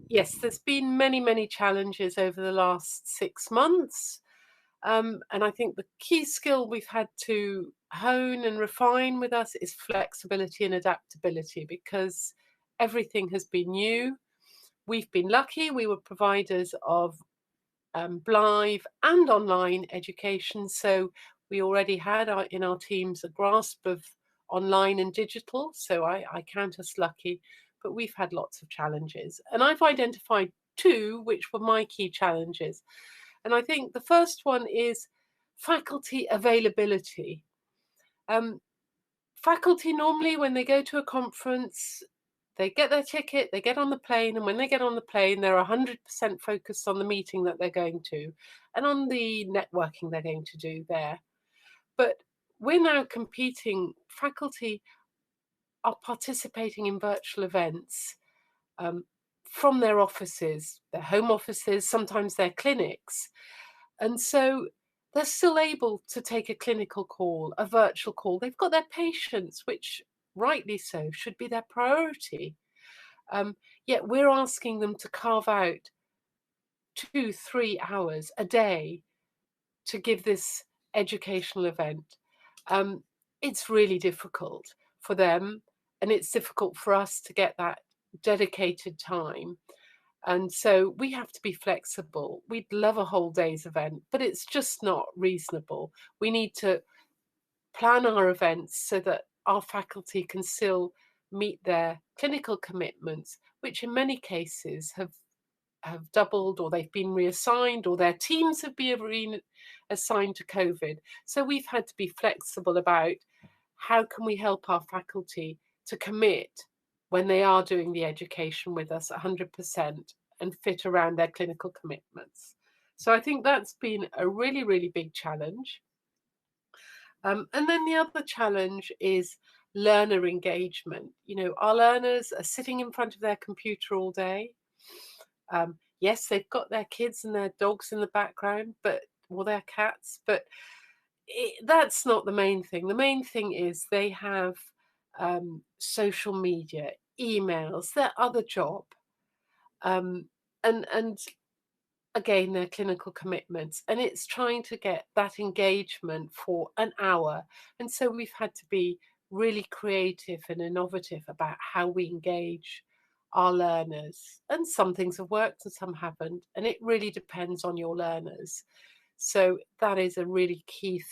Yes, there's been many, many challenges over the last 6 months. And I think the key skill we've had to hone and refine with us is flexibility and adaptability, because everything has been new. We've been lucky. We were providers of live and online education. So we already had in our teams a grasp of online and digital. So I count us lucky, but we've had lots of challenges. And I've identified two, which were my key challenges. And I think the first one is faculty availability. Faculty normally, when they go to a conference, they get their ticket, they get on the plane, and when they get on the plane, they're 100% focused on the meeting that they're going to and on the networking they're going to do there. But we're now competing. Faculty are participating in virtual events from their offices, their home offices, sometimes their clinics. And so they're still able to take a clinical call, a virtual call. They've got their patients, which rightly so should be their priority. Yet we're asking them to carve out 2-3 hours a day to give this educational event. It's really difficult for them, and it's difficult for us to get that dedicated time. And so we have to be flexible. We'd love a whole day's event, but it's just not reasonable. We need to plan our events so that our faculty can still meet their clinical commitments, which in many cases have doubled, or they've been reassigned, or their teams have been reassigned to COVID. So we've had to be flexible about how can we help our faculty to commit when they are doing the education with us 100% and fit around their clinical commitments. So I think that's been a really, really big challenge. And then the other challenge is learner engagement. You know, our learners are sitting in front of their computer all day. Yes, they've got their kids and their dogs in the background, or their cats, but that's not the main thing. The main thing is they have social media, emails, their other job, and again, their clinical commitments. And it's trying to get that engagement for an hour. And so we've had to be really creative and innovative about how we engage our learners. And some things have worked and some haven't. And it really depends on your learners. So that is a really key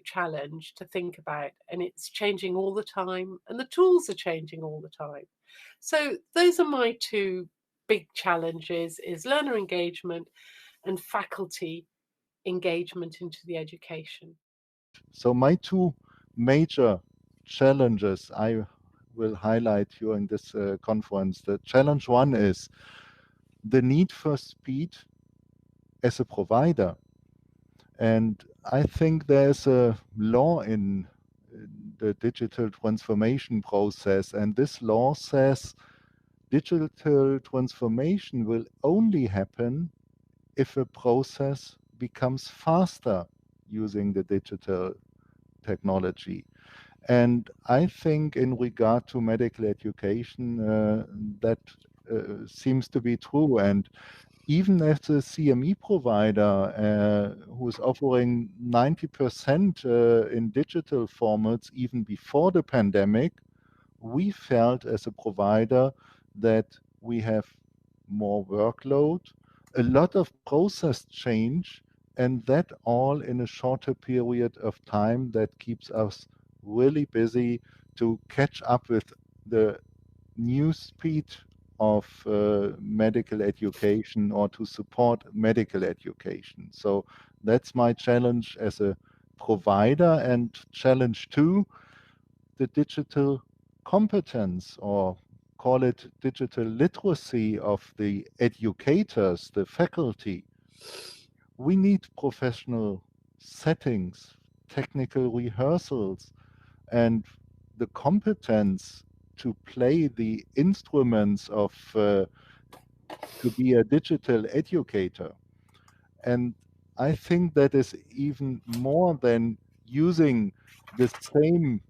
challenge to think about. And it's changing all the time. And the tools are changing all the time. So those are my two big challenges, is learner engagement and faculty engagement into the education. So my two major challenges I will highlight during this conference. The challenge one is the need for speed as a provider. And I think there's a law in the digital transformation process, and this law says digital transformation will only happen if a process becomes faster using the digital technology. And I think in regard to medical education, that seems to be true. And even as a CME provider who is offering 90% in digital formats even before the pandemic, we felt as a provider that we have more workload, a lot of process change, and that all in a shorter period of time that keeps us really busy to catch up with the new speed of medical education or to support medical education. So that's my challenge as a provider. And challenge two, the digital competence, or call it digital literacy of the educators, the faculty. We need professional settings, technical rehearsals, and the competence to play the instruments of to be a digital educator. And I think that is even more than using the same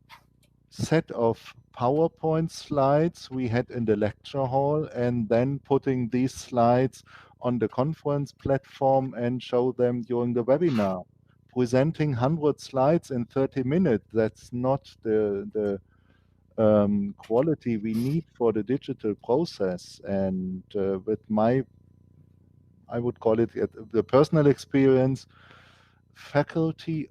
set of PowerPoint slides we had in the lecture hall and then putting these slides on the conference platform and show them during the webinar. Presenting 100 slides in 30 minutes, that's not the quality we need for the digital process. And with my, I would call it the personal experience, faculty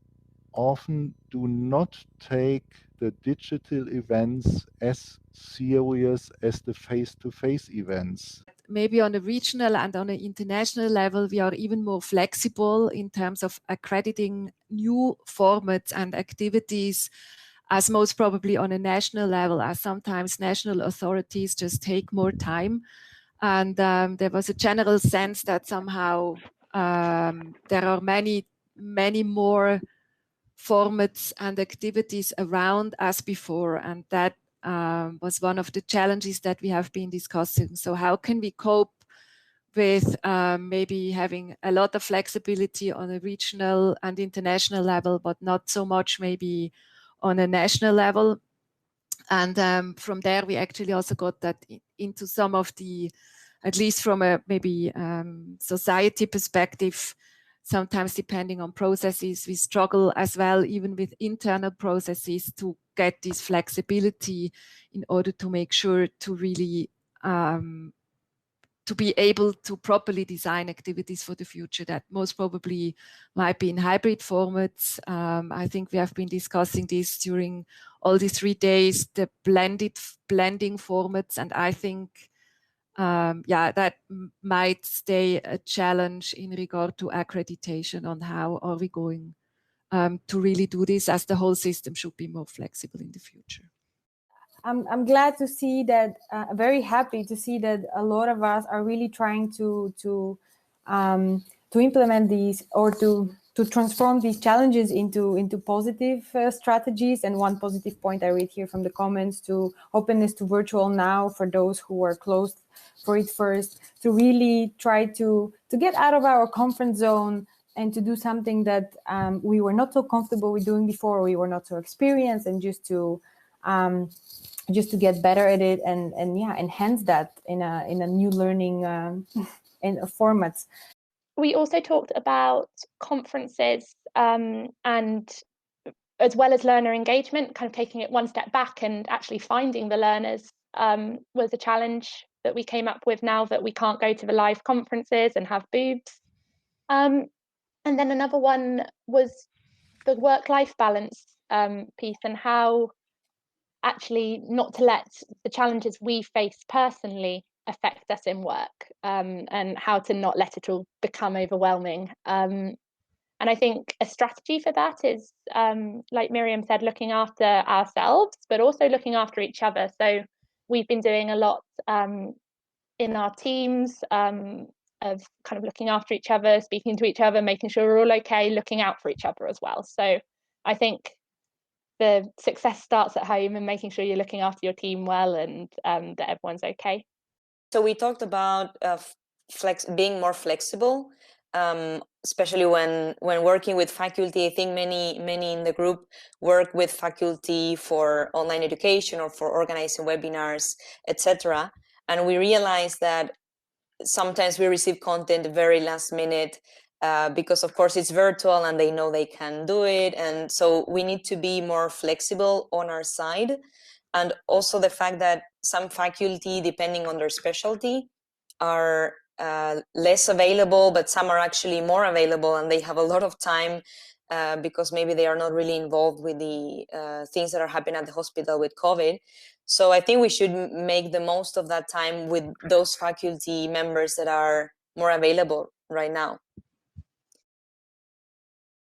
often do not take the digital events as serious as the face-to-face events. Maybe on a regional and on an international level, we are even more flexible in terms of accrediting new formats and activities, as most probably on a national level, as sometimes national authorities just take more time. And there was a general sense that somehow there are many more formats and activities around as before, and that was one of the challenges that we have been discussing. So how can we cope with maybe having a lot of flexibility on a regional and international level, but not so much maybe on a national level? And from there, we actually also got that into some of the, at least from a maybe society perspective, sometimes depending on processes, we struggle as well, even with internal processes, to get this flexibility in order to make sure to really to be able to properly design activities for the future that most probably might be in hybrid formats. I think we have been discussing this during all these 3 days, the blending formats, and I think yeah, that might stay a challenge in regard to accreditation on how are we going to really do this, as the whole system should be more flexible in the future. I'm glad to see that, very happy to see that a lot of us are really trying to implement these, or to transform these challenges into positive strategies. And one positive point I read here from the comments, to openness to virtual now for those who were closed for it first, to really try to get out of our comfort zone and to do something that we were not so comfortable with doing before, or we were not so experienced, and just to get better at it, and yeah, enhance that in a new learning in formats. We also talked about conferences and as well as learner engagement, kind of taking it one step back and actually finding the learners was a challenge that we came up with now that we can't go to the live conferences and have booths. And then another one was the work-life balance piece, and how actually not to let the challenges we face personally affect us in work, and how to not let it all become overwhelming. And I think a strategy for that is, like Miriam said, looking after ourselves, but also looking after each other. So we've been doing a lot in our teams of kind of looking after each other, speaking to each other, making sure we're all okay, looking out for each other as well. So I think the success starts at home, and making sure you're looking after your team well, and that everyone's okay. So we talked about being more flexible, especially when working with faculty. I think many in the group work with faculty for online education or for organizing webinars, etc. And we realized that sometimes we receive content very last minute, because of course it's virtual and they know they can do it. And so we need to be more flexible on our side. And also the fact that some faculty, depending on their specialty, are less available, but some are actually more available, and they have a lot of time because maybe they are not really involved with the things that are happening at the hospital with COVID. So I think we should make the most of that time with those faculty members that are more available right now.